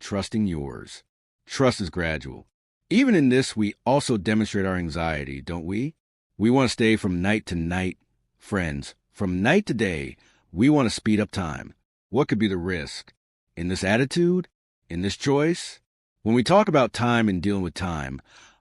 trusting yours. Trust is gradual. Even in this, we also demonstrate our anxiety, don't we? We want to stay from night to night. Friends, from night to day, we want to speed up time. What could be the risk? In this attitude? In this choice? When we talk about time and dealing with time,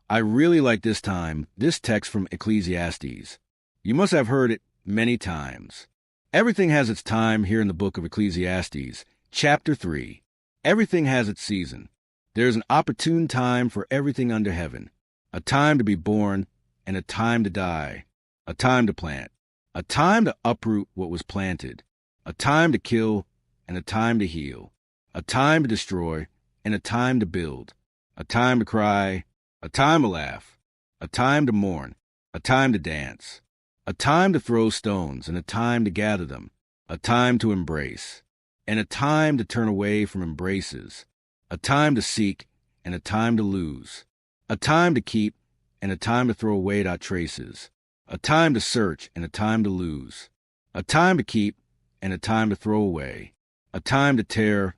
I really like this text from Ecclesiastes. You must have heard it many times. Everything has its time here in the book of Ecclesiastes, chapter 3. Everything has its season. There is an opportune time for everything under heaven, a time to be born and a time to die, a time to plant, a time to uproot what was planted, a time to kill and a time to heal, a time to destroy and a time to build, a time to cry, a time to laugh, a time to mourn, a time to dance, a time to throw stones and a time to gather them, a time to embrace, and a time to turn away from embraces, a time to seek and a time to lose, a time to keep and a time to throw away our traces, a time to search and a time to lose, a time to keep and a time to throw away, a time to tear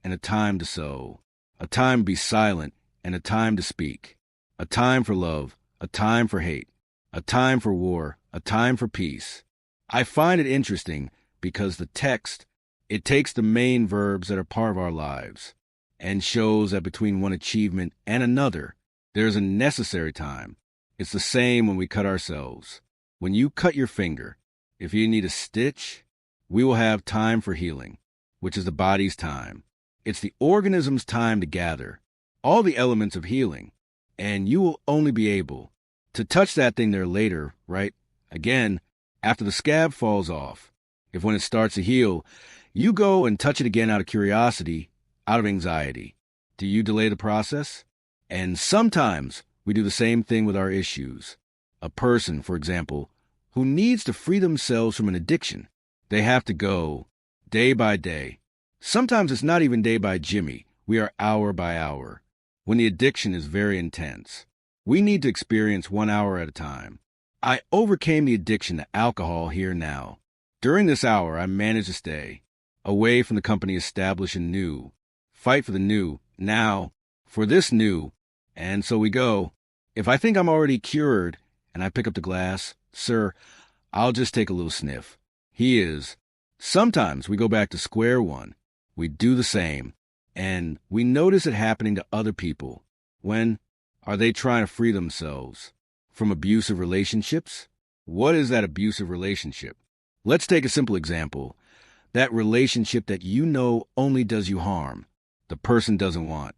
and a time to sow, a time to be silent and a time to speak, a time for love, a time for hate, a time for war, a time for peace. I find it interesting because the text, it takes the main verbs that are part of our lives and shows that between one achievement and another, there's a necessary time. It's the same when we cut ourselves. When you cut your finger, if you need a stitch, we will have time for healing, which is the body's time. It's the organism's time to gather all the elements of healing, and you will only be able to touch that thing there later, right? Again, after the scab falls off. If when it starts to heal, you go and touch it again out of curiosity, out of anxiety. Do you delay the process? And sometimes we do the same thing with our issues. A person, for example, who needs to free themselves from an addiction, they have to go day by day. Sometimes it's not even day by Jimmy. We are hour by hour. When the addiction is very intense, we need to experience 1 hour at a time. I overcame the addiction to alcohol here now. During this hour, I managed to stay away from the company established and new. Fight for the new, now, for this new. And so we go. If I think I'm already cured and I pick up the glass, sir, I'll just take a little sniff. He is. Sometimes we go back to square one. We do the same. And we notice it happening to other people. When are they trying to free themselves from abusive relationships? What is that abusive relationship? Let's take a simple example. That relationship that you know only does you harm. The person doesn't want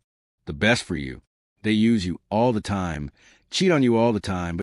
the best for you. They use you all the time, cheat on you all the time, but